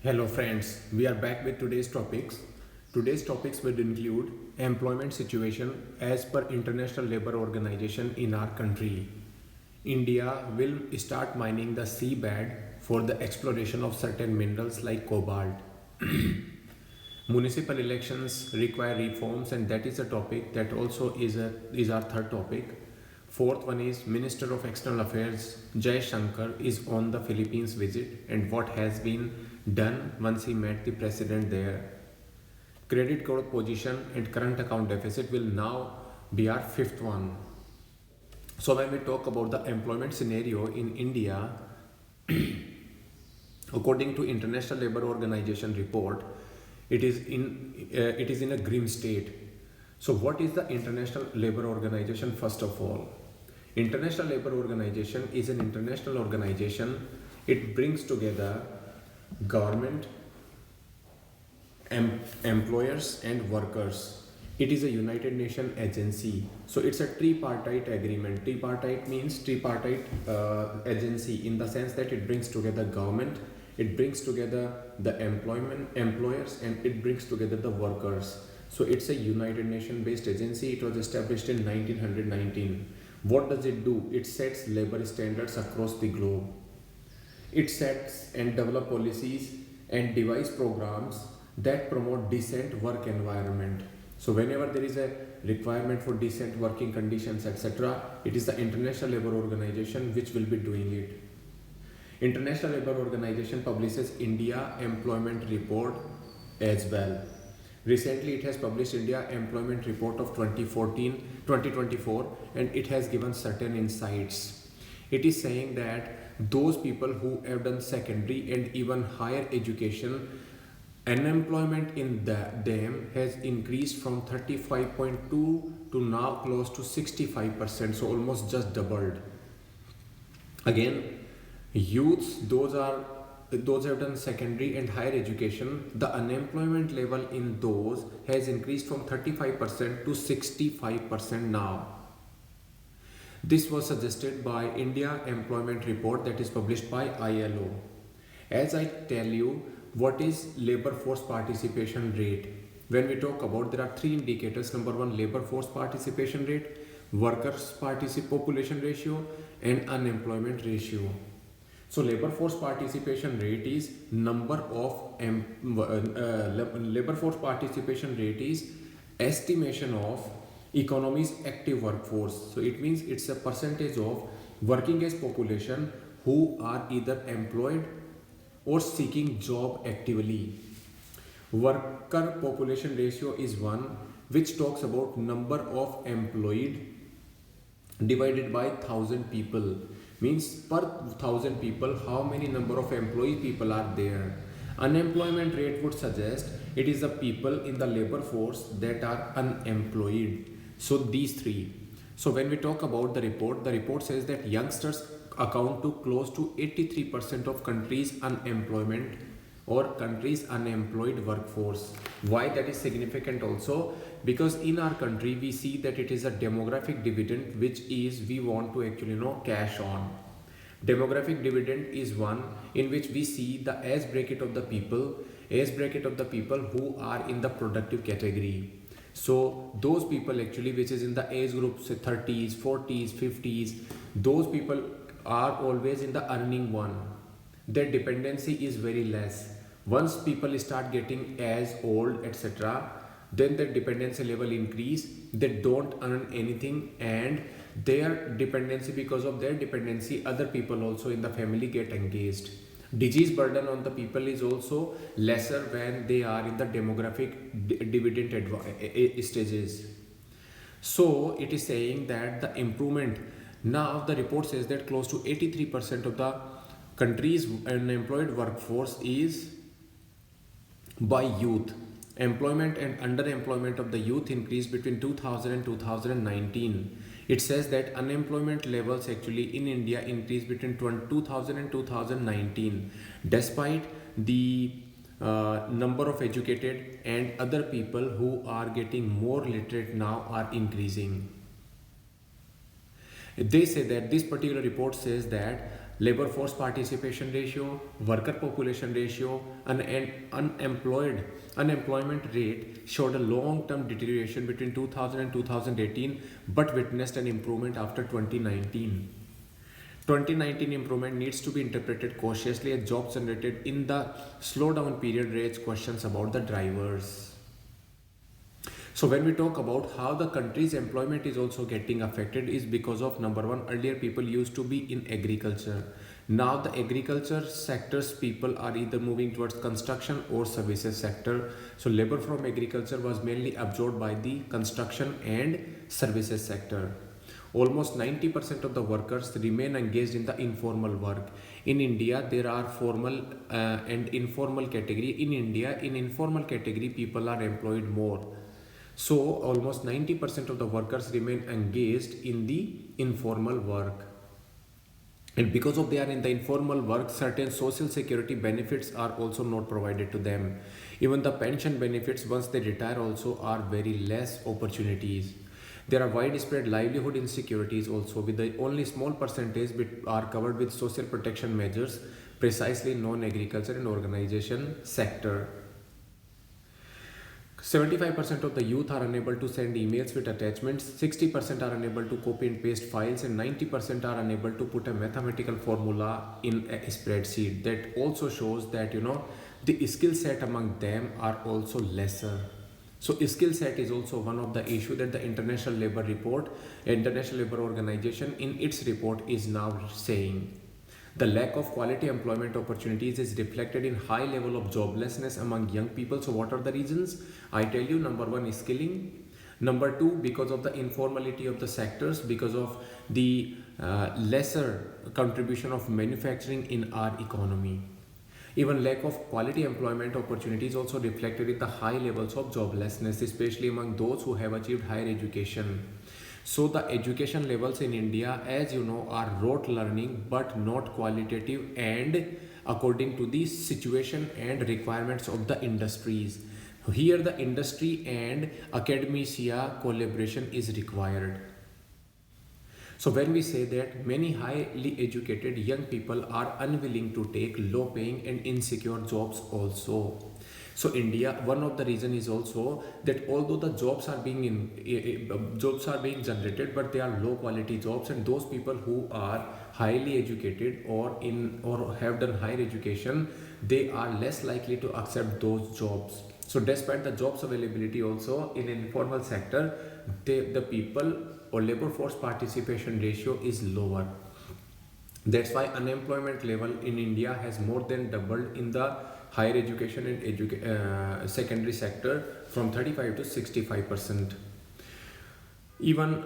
Hello friends, we are back with today's topics. Today's topics will include employment situation as per International Labour Organization in our country. India will start mining the seabed for the exploration of certain minerals like cobalt. Municipal elections require reforms, and that is a topic that also is our third topic. Fourth one is Minister of External Affairs Jaishankar is on the Philippines visit and what has been done once he met the president there. Credit growth position and current account deficit will now be our fifth one. So when we talk about the employment scenario in India, according to International Labour Organization report, it is in a grim state. So what is the International Labour Organization? First of all, International Labour Organization is an international organization. It brings together government, employers and workers. It is a United Nations agency. So it's a tripartite agreement. Tripartite means tripartite agency in the sense that it brings together government, it brings together the employers, and it brings together the workers. So it's a United Nations based agency. It was established in 1919. What does it do? It sets labor standards across the globe. It sets and develops policies and devise programs that promote decent work environment. So whenever there is a requirement for decent working conditions, etc., it is the International Labour Organization which will be doing it. International Labour Organization publishes India Employment Report as well. Recently, it has published India Employment Report of 2024, and it has given certain insights. It is saying that those people who have done secondary and even higher education, unemployment in them has increased from 35.2 to now close to 65%, so almost just doubled. Again, youths, those have done secondary and higher education, the unemployment level in those has increased from 35% to 65% now. This was suggested by India Employment Report that is published by ILO. As I tell you, what is labor force participation rate? When we talk about, there are three indicators. Number one, labor force participation rate, workers population ratio, and unemployment ratio. So labor force participation rate is labor force participation rate is estimation of economy's active workforce. So it means it's a percentage of working age population who are either employed or seeking job actively. Worker population ratio is 1, which talks about number of employed divided by 1000 people. Means per 1000 people how many number of employee people are there. Unemployment rate would suggest it is the people in the labor force that are unemployed. So these three. So when we talk about the report says that youngsters account to close to 83% of countries' unemployment or countries' unemployed workforce. Why that is significant also? Because in our country we see that it is a demographic dividend which is we want to actually cash on. Demographic dividend is one in which we see the age bracket of the people who are in the productive category. So those people actually which is in the age group say 30s, 40s, 50s, those people are always in the earning one. Their dependency is very less. Once people start getting as old, etc., then their dependency level increase. They don't earn anything, and their dependency, because of their dependency, other people also in the family get engaged. Disease burden on the people is also lesser when they are in the demographic dividend stages. So it is saying that the improvement, now the report says that close to 83% of the country's unemployed workforce is by youth. Employment and underemployment of the youth increased between 2000 and 2019. It says that unemployment levels actually in India increased between 2000 and 2019, despite the number of educated and other people who are getting more literate now are increasing. They say that this particular report says that labor force participation ratio, worker population ratio, and unemployment rate showed a long-term deterioration between 2000 and 2018, but witnessed an improvement after 2019. 2019 improvement needs to be interpreted cautiously as jobs generated in the slowdown period raise questions about the drivers. So when we talk about how the country's employment is also getting affected is because of number one, earlier people used to be in agriculture. Now the agriculture sectors people are either moving towards construction or services sector. So labor from agriculture was mainly absorbed by the construction and services sector. Almost 90% of the workers remain engaged in the informal work. In India, there are formal and informal category. In India, in informal category, people are employed more. So almost 90% of the workers remain engaged in the informal work. And because of they are in the informal work, certain social security benefits are also not provided to them. Even the pension benefits once they retire also are very less opportunities. There are widespread livelihood insecurities also, with the only small percentage are covered with social protection measures, precisely non-agriculture and organization sector. 75% of the youth are unable to send emails with attachments, 60% are unable to copy and paste files, and 90% are unable to put a mathematical formula in a spreadsheet. That also shows that the skill set among them are also lesser. So skill set is also one of the issue that the International Labour Organization in its report is now saying. The lack of quality employment opportunities is reflected in high level of joblessness among young people. So what are the reasons? I tell you, number one is skilling. Number two, because of the informality of the sectors, because of the lesser contribution of manufacturing in our economy. Even lack of quality employment opportunities also reflected in the high levels of joblessness, especially among those who have achieved higher education. So the education levels in India, as you know, are rote learning but not qualitative and according to the situation and requirements of the industries. Here the industry and academia collaboration is required. So when we say that many highly educated young people are unwilling to take low paying and insecure jobs also. So India, one of the reason is also that although the jobs are being generated, but they are low quality jobs, and those people who are highly educated or have done higher education, they are less likely to accept those jobs. So despite the jobs availability also in informal sector, the people or labor force participation ratio is lower. That's why unemployment level in India has more than doubled in the higher education and secondary sector from 35 to 65%. Even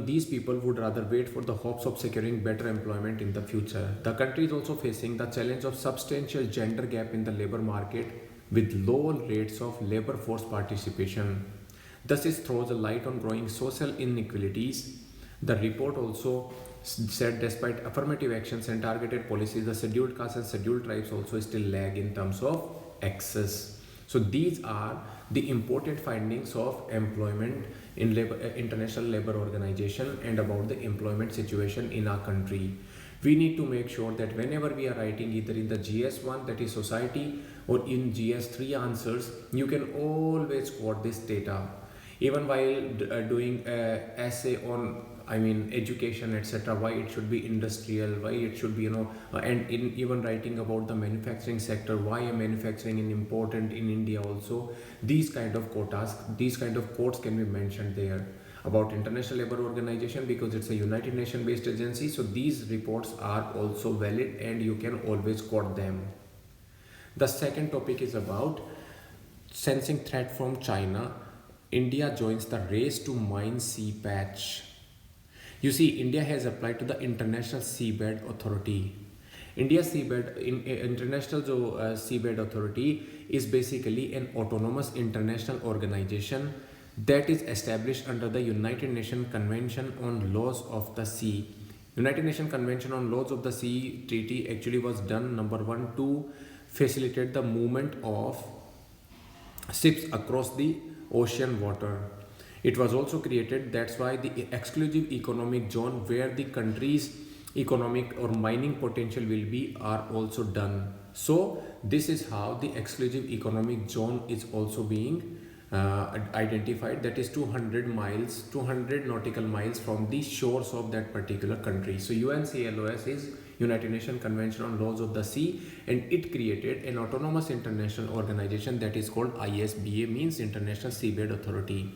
these people would rather wait for the hopes of securing better employment in the future. The country is also facing the challenge of substantial gender gap in the labor market with low rates of labor force participation. Thus, it throws a light on growing social inequalities. The report also said despite affirmative actions and targeted policies, the scheduled castes and scheduled tribes also still lag in terms of access. So these are the important findings of employment in International Labour Organization and about the employment situation in our country. We need to make sure that whenever we are writing either in the GS1, that is society, or in GS3 answers, you can always quote this data. Even while doing an essay on education, etc., why it should be industrial, why it should be and in even writing about the manufacturing sector, why manufacturing is important in India also, these kind of quotes can be mentioned there about International Labour Organization, because it's a United Nations based agency. So these reports are also valid and you can always quote them. The second topic is about sensing threat from China. India joins the race to mine sea patch. You see, India has applied to the International Seabed Authority. International Seabed Authority is basically an autonomous international organization that is established under the United Nations Convention on Laws of the Sea. United Nations Convention on Laws of the Sea treaty actually was done, number one, to facilitate the movement of ships across the ocean water. It was also created, that's why, the exclusive economic zone where the countries economic or mining potential will be are also done. So this is how the exclusive economic zone is also being identified, that is 200 miles, 200 nautical miles from the shores of that particular country. So UNCLOS is United Nations Convention on Laws of the Sea, and it created an autonomous international organization that is called ISBA, means International Seabed Authority.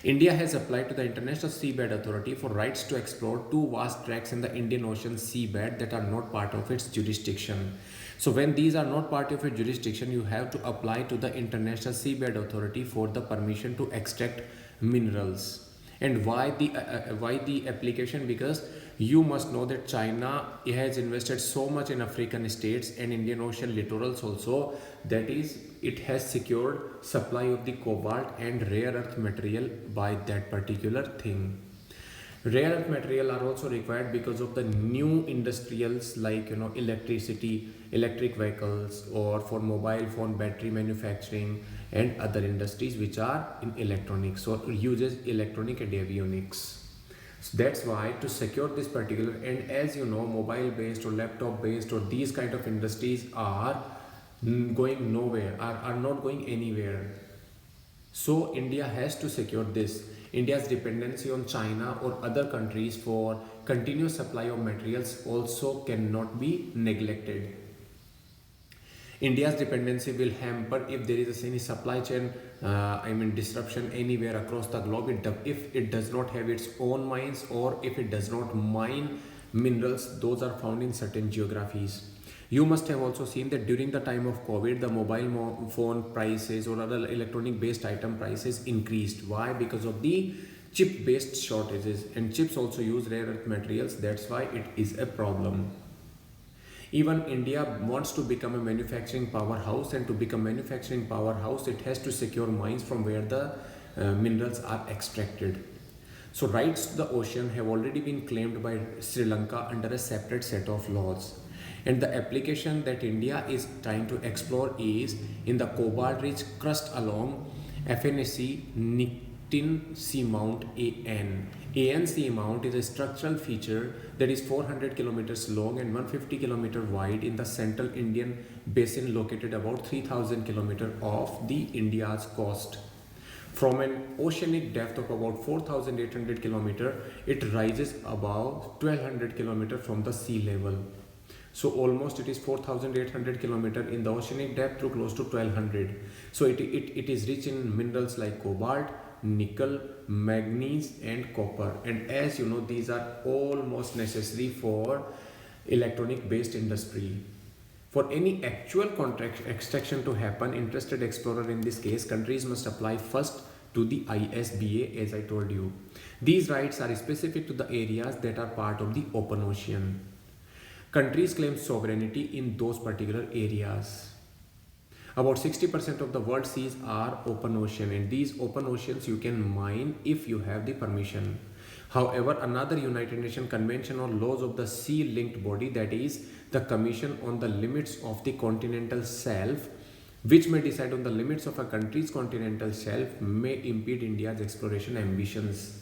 India has applied to the International Seabed Authority for rights to explore two vast tracts in the Indian Ocean seabed that are not part of its jurisdiction. So when these are not part of your jurisdiction, you have to apply to the International Seabed Authority for the permission to extract minerals. And why the application? Because you must know that China has invested so much in African states and Indian Ocean littorals also, that is, it has secured supply of the cobalt and rare earth material by that particular thing. Rare earth material are also required because of the new industrials like electricity, electric vehicles, or for mobile phone battery manufacturing and other industries which are in electronics or uses electronic and avionics. So that's why to secure this particular, and as you know, mobile based or laptop based or these kind of industries are going nowhere, are not going anywhere. So India has to secure this. India's dependency on China or other countries for continuous supply of materials also cannot be neglected. India's dependency will hamper if there is any supply chain disruption anywhere across the globe. If it does not have its own mines, or if it does not mine minerals those are found in certain geographies. You must have also seen that during the time of COVID, the mobile phone prices or other electronic based item prices increased. Why? Because of the chip based shortages, and chips also use rare earth materials. That's why it is a problem. Even India wants to become a manufacturing powerhouse, and to become manufacturing powerhouse, it has to secure mines from where the minerals are extracted. So rights to the ocean have already been claimed by Sri Lanka under a separate set of laws. And the application that India is trying to explore is in the cobalt-rich crust along FNSC Nictin Seamount AN. AN Seamount is a structural feature that is 400 kilometers long and 150 kilometers wide in the central Indian basin, located about 3000 kilometers off the India's coast. From an oceanic depth of about 4800 kilometers, it rises above 1200 kilometers from the sea level. So almost it is 4800 kilometers in the oceanic depth to close to 1200. So it is rich in minerals like cobalt, nickel, manganese and copper. And as you know, these are almost necessary for electronic based industry. For any actual contract extraction to happen, interested explorer, in this case countries, must apply first to the ISBA, as I told you. These rights are specific to the areas that are part of the open ocean. Countries claim sovereignty in those particular areas. About 60% of the world seas are open ocean, and these open oceans you can mine if you have the permission. However, another United Nations Convention on Laws of the Sea linked body, that is the Commission on the Limits of the Continental Shelf, which may decide on the limits of a country's continental shelf, may impede India's exploration ambitions.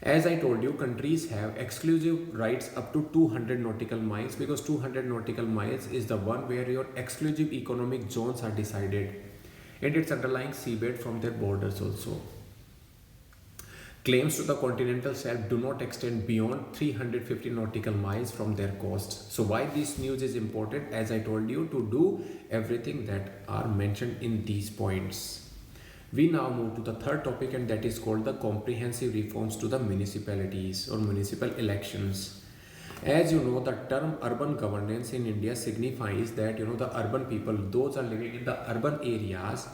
As I told you, countries have exclusive rights up to 200 nautical miles, because 200 nautical miles is the one where your exclusive economic zones are decided, and its underlying seabed from their borders also. Claims to the continental shelf do not extend beyond 350 nautical miles from their coasts. So why this news is important? As I told you, to do everything that are mentioned in these points. We now move to the third topic, and that is called the comprehensive reforms to the municipalities or municipal elections. As you know, the term urban governance in India signifies that the urban people, those are living in the urban areas,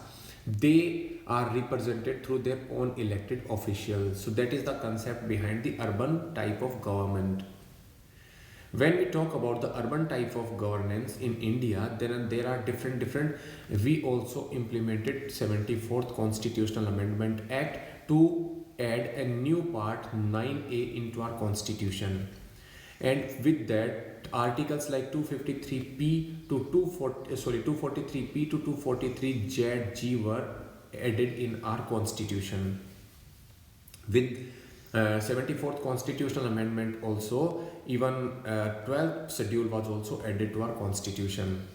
they are represented through their own elected officials. So that is the concept behind the urban type of government. When we talk about the urban type of governance in India, then there are different. We also implemented 74th Constitutional Amendment Act to add a new part 9A into our constitution. And with that, articles like 253P to 243P to 243 G were added in our constitution. With 74th constitutional amendment also, even 12th schedule was also added to our constitution.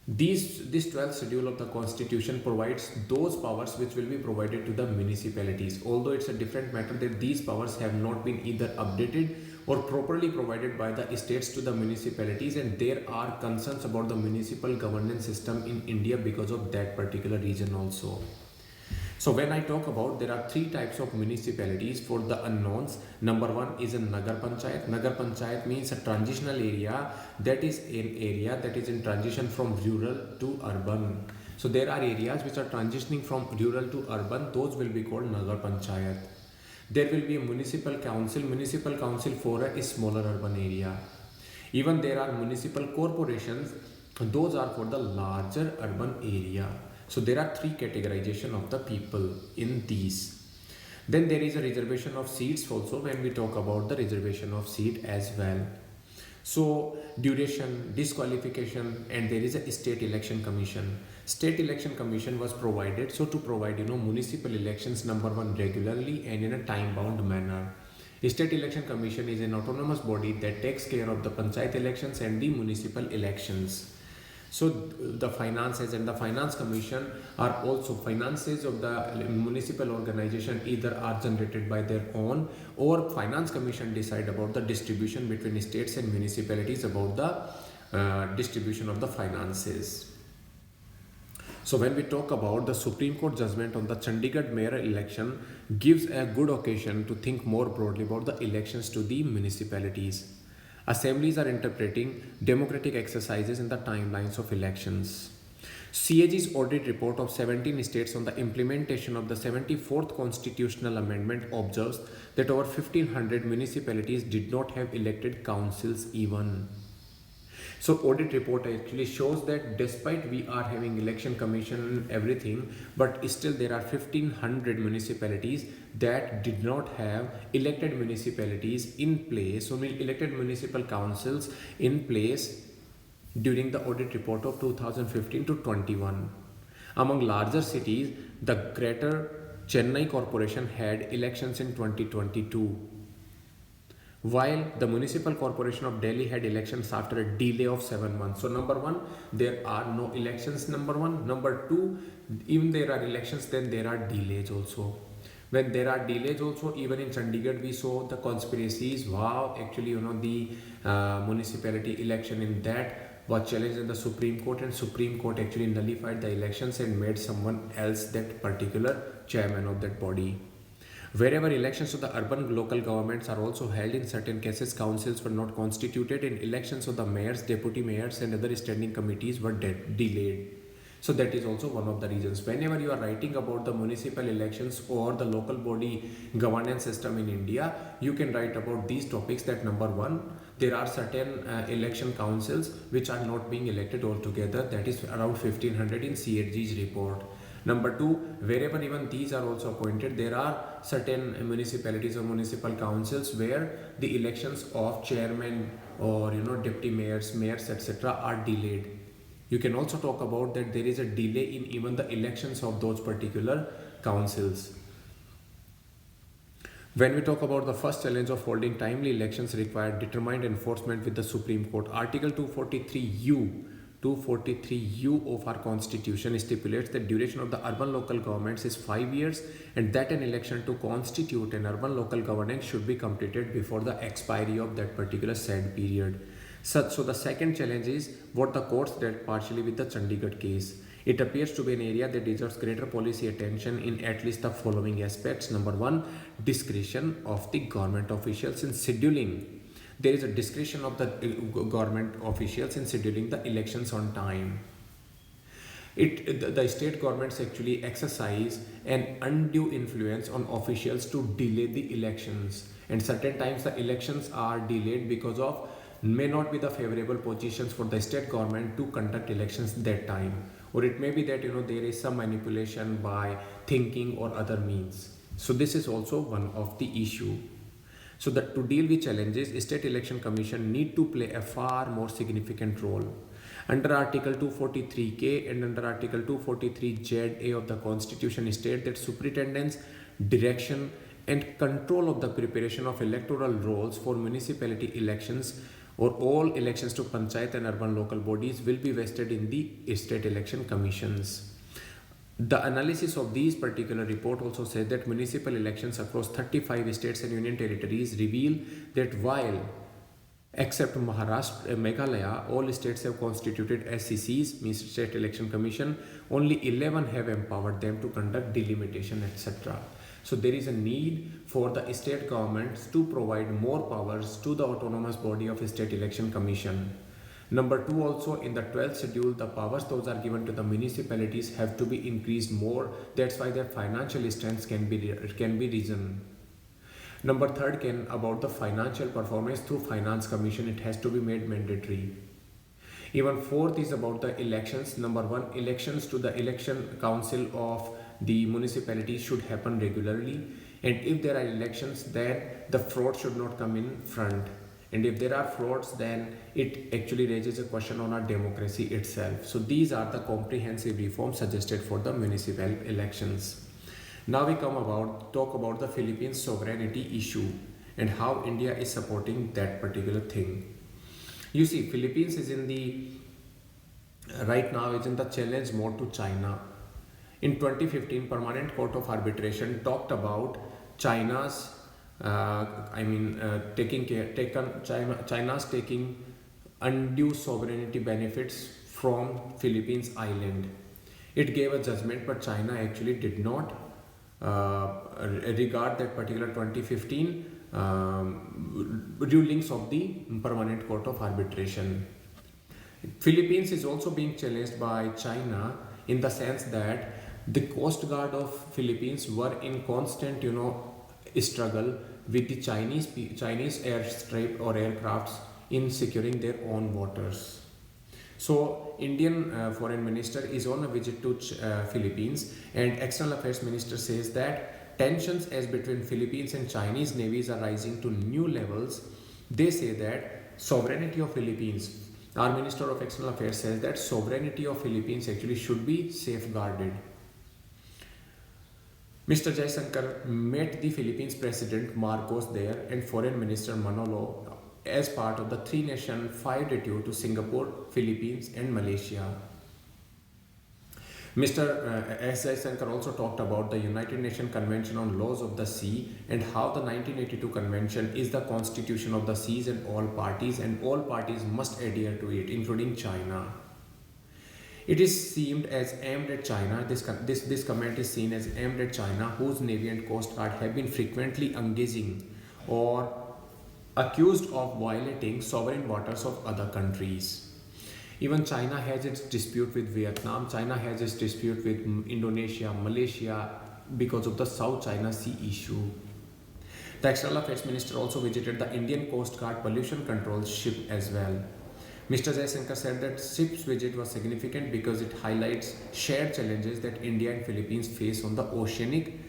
This 12th schedule of the constitution provides those powers which will be provided to the municipalities, although it's a different matter that these powers have not been either updated or properly provided by the states to the municipalities, and there are concerns about the municipal governance system in India because of that particular region also. So when I talk about, there are three types of municipalities for the unknowns. Number one is a Nagar Panchayat. Nagar Panchayat means a transitional area, that is an area that is in transition from rural to urban. So there are areas which are transitioning from rural to urban, those will be called Nagar Panchayat. There will be a municipal council for a smaller urban area. Even there are municipal corporations, those are for the larger urban area. So there are three categorization of the people in these. Then there is a reservation of seats also when we talk about the reservation of seat as well. So duration, disqualification, and there is a state election commission. State election commission was provided so to provide municipal elections, number one, regularly and in a time bound manner. State election commission is an autonomous body that takes care of the panchayat elections and the municipal elections. So the finances and the finance commission are also, finances of the municipal organization either are generated by their own, or finance commission decide about the distribution between states and municipalities about the distribution of the finances. So when we talk about the Supreme Court judgment on the Chandigarh mayor election gives a good occasion to think more broadly about the elections to the municipalities. Assemblies are interpreting democratic exercises in the timelines of elections. CAG's audit report of 17 states on the implementation of the 74th constitutional amendment observes that over 1500 municipalities did not have elected councils even. So audit report actually shows that despite we are having election commission and everything, but still there are 1500 municipalities that did not have elected municipalities in place, so elected municipal councils in place during the audit report of 2015 to 21. Among larger cities, the Greater Chennai Corporation had elections in 2022. While the Municipal Corporation of Delhi had elections after a delay of 7 months. So number one, there are no elections, number one. Number two, even there are elections, then there are delays also. When there are delays also, even in Chandigarh, we saw the conspiracies. Wow, actually, the municipality election in that was challenged in the Supreme Court, and Supreme Court actually nullified the elections and made someone else that particular chairman of that body. Wherever elections to the urban local governments are also held, in certain cases councils were not constituted, and elections of the mayors, deputy mayors and other standing committees were delayed. So that is also one of the reasons. Whenever you are writing about the municipal elections or the local body governance system in India, you can write about these topics, that number one, there are certain election councils which are not being elected altogether, that is around 1500 in CAG's report. Number two, wherever even these are also appointed, there are certain municipalities or municipal councils where the elections of chairman or deputy mayors, etc. are delayed. You can also talk about that there is a delay in even the elections of those particular councils. When we talk about the first challenge of holding timely elections required determined enforcement with the Supreme Court, Article 243U of our constitution stipulates that duration of the urban local governments is 5 years, and that an election to constitute an urban local governance should be completed before the expiry of that particular said period. So the second challenge is what the courts did partially with the Chandigarh case. It appears to be an area that deserves greater policy attention in at least the following aspects. Number one, discretion of the government officials in scheduling. There is a discretion of the government officials in scheduling the elections on time. The state governments actually exercise an undue influence on officials to delay the elections, and certain times the elections are delayed because of may not be the favorable positions for the state government to conduct elections that time, or it may be that there is some manipulation by thinking or other means. So this is also one of the issue. So that to deal with challenges, State Election Commission need to play a far more significant role. Under Article 243K and under Article 243ZA of the Constitution state that superintendence, direction and control of the preparation of electoral rolls for municipality elections or all elections to panchayat and urban local bodies will be vested in the state election commissions. The analysis of these particular report also says that municipal elections across 35 states and union territories reveal that while except Maharashtra, Meghalaya, all states have constituted SECs, means State Election Commission. Only 11 have empowered them to conduct delimitation, etc. So there is a need for the state governments to provide more powers to the autonomous body of State Election Commission. Number two, also in the 12th schedule, the powers those are given to the municipalities have to be increased more. That's why their financial strength can be risen. Number third, about the financial performance through finance commission, it has to be made mandatory. Even fourth is about the elections. Number one, elections to the election council of the municipality should happen regularly. And if there are elections, then the fraud should not come in front. And if there are frauds, then it actually raises a question on our democracy itself. So these are the comprehensive reforms suggested for the municipal elections. Now we talk about the Philippines sovereignty issue and how India is supporting that particular thing. You see, Philippines is right now is in the challenge mode to China. In 2015, Permanent Court of Arbitration talked about China's China's taking undue sovereignty benefits from Philippines island. It gave a judgment, but China actually did not regard that particular 2015 rulings of the Permanent Court of Arbitration. Philippines is also being challenged by China in the sense that the Coast Guard of Philippines were in constant, struggle with the Chinese airstrip or aircrafts in securing their own waters. So Indian foreign minister is on a visit to Philippines, and external affairs minister says that tensions as between Philippines and Chinese navies are rising to new levels. They say that sovereignty of Philippines, our minister of external affairs says that sovereignty of Philippines actually should be safeguarded. Mr. Jaishankar met the Philippines President Marcos there and Foreign Minister Manolo as part of the three-nation 5-day tour to Singapore, Philippines and Malaysia. Mr. S. Jaishankar also talked about the United Nations Convention on Laws of the Sea and how the 1982 Convention is the constitution of the seas and all parties must adhere to it, including China. It is seemed as aimed at China. This comment is seen as aimed at China, whose Navy and Coast Guard have been frequently engaging or accused of violating sovereign waters of other countries. Even China has its dispute with Vietnam. China has its dispute with Indonesia, Malaysia because of the South China Sea issue. The External Affairs Minister also visited the Indian Coast Guard pollution control ship as well. Mr. Jaishankar said that ship's visit was significant because it highlights shared challenges that India and Philippines face on the oceanic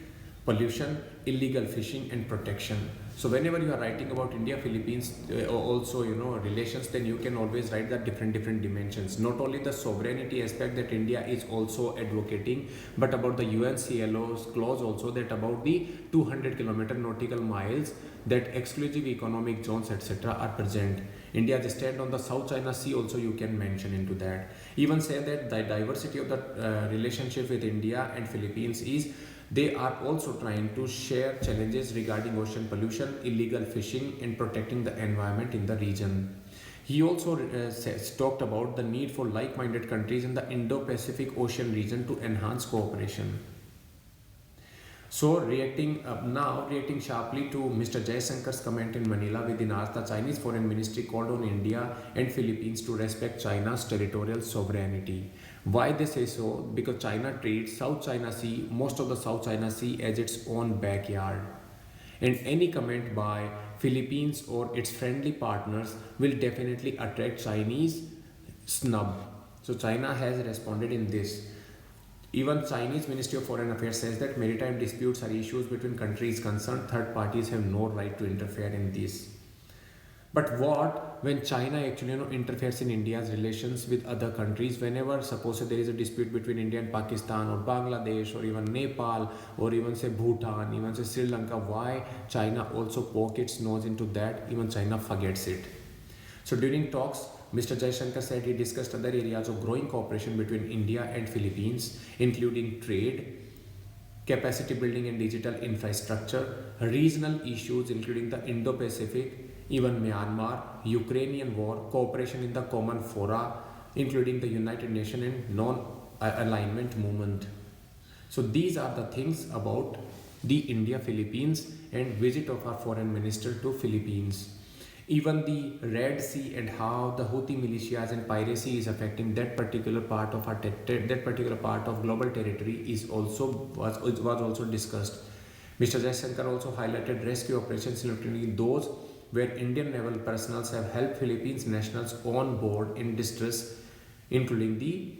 pollution, illegal fishing and protection. So whenever you are writing about India Philippines relations, then you can always write the different dimensions, not only the sovereignty aspect that India is also advocating, but about the UNCLO's clause also, that about the 200 kilometer nautical miles that exclusive economic zones etc. are present. India's stand on the South China Sea also you can mention into that. Even say that the diversity of the relationship with India and Philippines is they are also trying to share challenges regarding ocean pollution, illegal fishing and protecting the environment in the region. He also talked about the need for like-minded countries in the Indo-Pacific Ocean region to enhance cooperation. So reacting sharply to Mr. Jaishankar's comment in Manila within hours, the Chinese Foreign Ministry called on India and Philippines to respect China's territorial sovereignty. Why they say so? Because China treats most of the South China Sea as its own backyard. And any comment by Philippines or its friendly partners will definitely attract Chinese snub. So China has responded in this. Even Chinese Ministry of Foreign Affairs says that maritime disputes are issues between countries concerned. Third parties have no right to interfere in this. But what when China actually interferes in India's relations with other countries? Whenever suppose there is a dispute between India and Pakistan or Bangladesh or even Nepal or even say Bhutan, even say Sri Lanka, why China also poke its nose into that? Even China forgets it. So during talks, Mr. Jaishankar said he discussed other areas of growing cooperation between India and Philippines, including trade, capacity building and digital infrastructure, regional issues including the Indo-Pacific, even Myanmar, Ukrainian war, cooperation in the common fora, including the United Nations and non-alignment movement. So these are the things about the India-Philippines and visit of our foreign minister to Philippines. Even the Red Sea and how the Houthi militias and piracy is affecting that particular part of our that particular part of global territory is also was also discussed. Mr. Jaishankar also highlighted rescue operations, including those where Indian naval personnel have helped Philippines nationals on board in distress, including the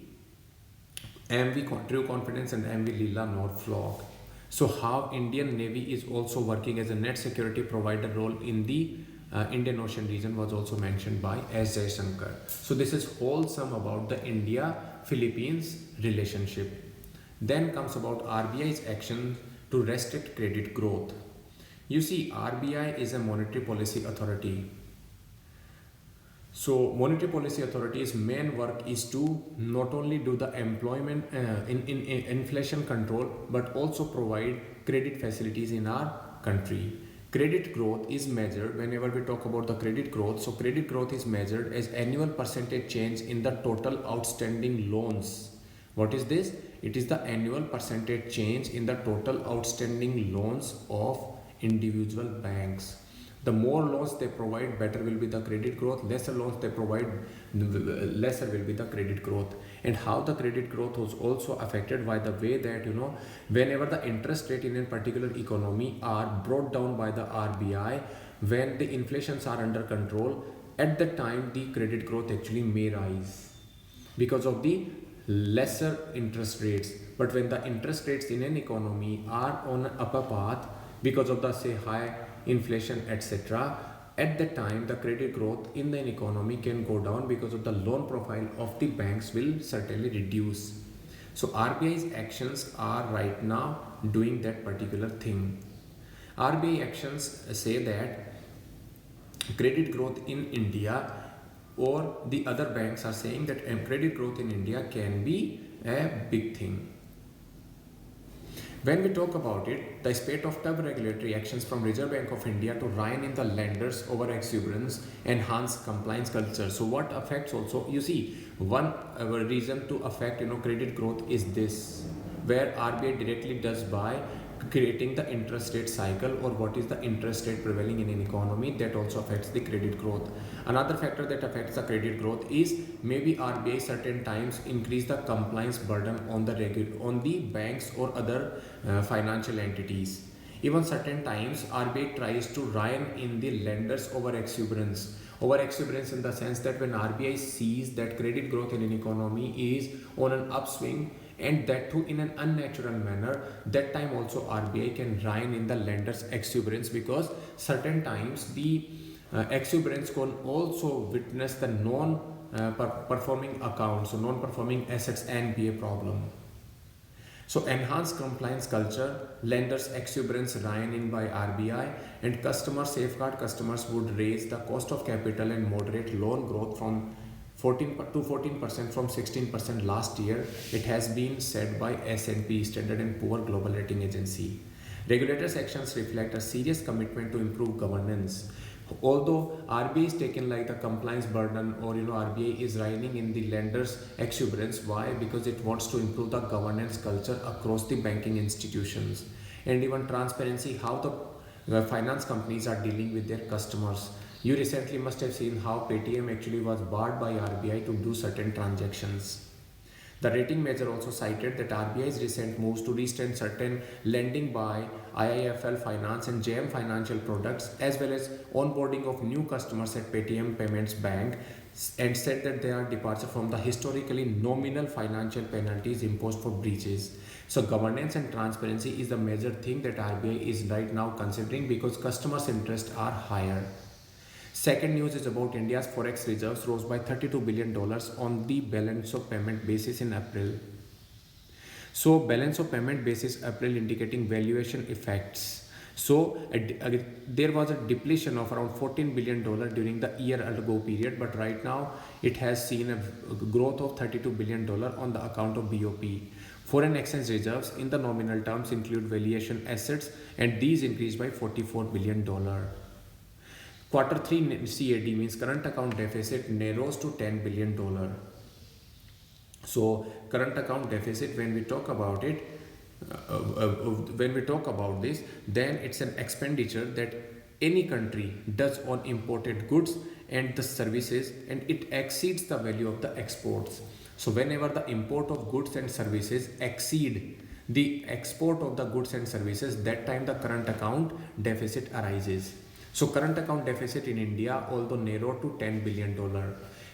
MV True Confidence and MV Lila Norfolk. So how Indian Navy is also working as a net security provider role in the Indian Ocean region was also mentioned by S. Jaishankar. So this is wholesome about the India-Philippines relationship. Then comes about RBI's action to restrict credit growth. You see, RBI is a monetary policy authority. So monetary policy authority's main work is to not only do the employment in inflation control, but also provide credit facilities in our country. Credit growth is measured whenever we talk about the credit growth. So credit growth is measured as annual percentage change in the total outstanding loans. What is this? It is the annual percentage change in the total outstanding loans of individual banks. The more loans they provide, better will be the credit growth. Lesser loans they provide, lesser will be the credit growth. And how the credit growth was also affected by the way that whenever the interest rate in a particular economy are brought down by the RBI, when the inflations are under control, at that time the credit growth actually may rise because of the lesser interest rates. But when the interest rates in an economy are on an upper path because of the say high inflation etc., at that time the credit growth in the economy can go down because of the loan profile of the banks will certainly reduce. So RBI's actions are right now doing that particular thing. RBI actions say that credit growth in India or the other banks are saying that credit growth in India can be a big thing. When we talk about it, the spate of tough regulatory actions from Reserve Bank of India to rein in the lenders over exuberance, enhance compliance culture. So what affects also, you see, one reason to affect credit growth is this, where RBI directly does by creating the interest rate cycle or what is the interest rate prevailing in an economy, that also affects the credit growth. Another factor that affects the credit growth is maybe RBI certain times increase the compliance burden on the banks or other financial entities. Even certain times RBI tries to rein in the lenders over exuberance. Over exuberance in the sense that when RBI sees that credit growth in an economy is on an upswing, and that too in an unnatural manner, that time also RBI can rein in the lenders exuberance, because certain times the exuberance can also witness the non-performing accounts, so non-performing assets NPA problem. So enhanced compliance culture, lenders exuberance rein in by RBI, and customer safeguard customers would raise the cost of capital and moderate loan growth from 14% from 16% last year. It has been said by S&P, Standard & Poor Global Rating Agency. Regulators' actions reflect a serious commitment to improve governance. Although RBI is taken like the compliance burden, or RBI is reining in the lenders exuberance. Why? Because it wants to improve the governance culture across the banking institutions, and even transparency, how the finance companies are dealing with their customers. You recently must have seen how Paytm actually was barred by RBI to do certain transactions. The rating measure also cited that RBI's recent moves to restrain certain lending by IIFL Finance and JM Financial products, as well as onboarding of new customers at Paytm Payments Bank, and said that they are departure from the historically nominal financial penalties imposed for breaches. So governance and transparency is the major thing that RBI is right now considering, because customers' interests are higher. Second news is about India's forex reserves rose by $32 billion on the balance of payment basis in April. So balance of payment basis April indicating valuation effects. So there was a depletion of around $14 billion during the year ago period, but right now it has seen a growth of $32 billion on the account of BOP. Foreign exchange reserves in the nominal terms include valuation assets, and these increased by $44 billion. Quarter 3 CAD means current account deficit narrows to $10 billion. So current account deficit, when we talk about it, when we talk about this, then it's an expenditure that any country does on imported goods and the services, and it exceeds the value of the exports. So whenever the import of goods and services exceed the export of the goods and services, that time the current account deficit arises. So current account deficit in India although narrowed to $10 billion.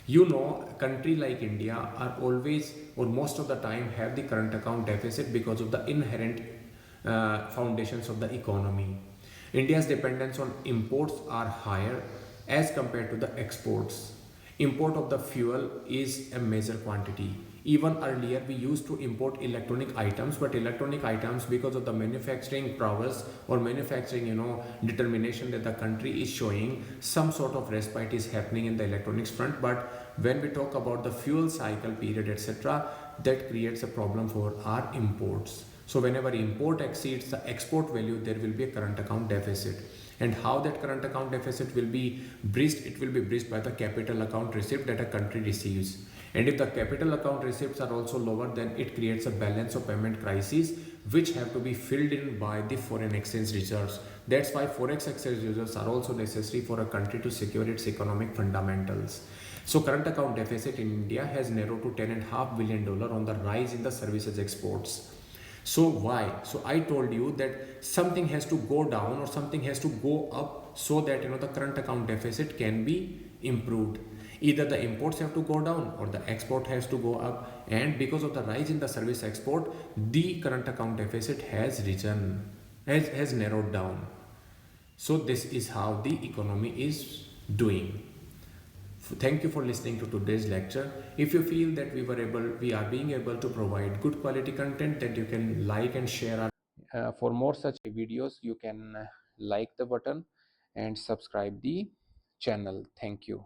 You know, a country like India are always or most of the time have the current account deficit because of the inherent foundations of the economy. India's dependence on imports are higher as compared to the exports. Import of the fuel is a major quantity. Even earlier we used to import electronic items, but electronic items, because of the manufacturing prowess or manufacturing determination that the country is showing, some sort of respite is happening in the electronics front. But when we talk about the fuel cycle period, etc., that creates a problem for our imports. So whenever import exceeds the export value, there will be a current account deficit. And how that current account deficit will be bridged? It will be bridged by the capital account receipt that a country receives. And if the capital account receipts are also lower, then it creates a balance of payment crisis which have to be filled in by the foreign exchange reserves. That's why forex exchange reserves are also necessary for a country to secure its economic fundamentals. So current account deficit in India has narrowed to $10.5 billion on the rise in the services exports. So why? So I told you that something has to go down or something has to go up so that the current account deficit can be improved. Either the imports have to go down or the export has to go up, and because of the rise in the service export, the current account deficit has risen, has narrowed down. So this is how the economy is doing. Thank you for listening to today's lecture. If you feel that we are being able to provide good quality content, that you can like and share our. For more such videos, you can like the button and subscribe the channel. Thank you.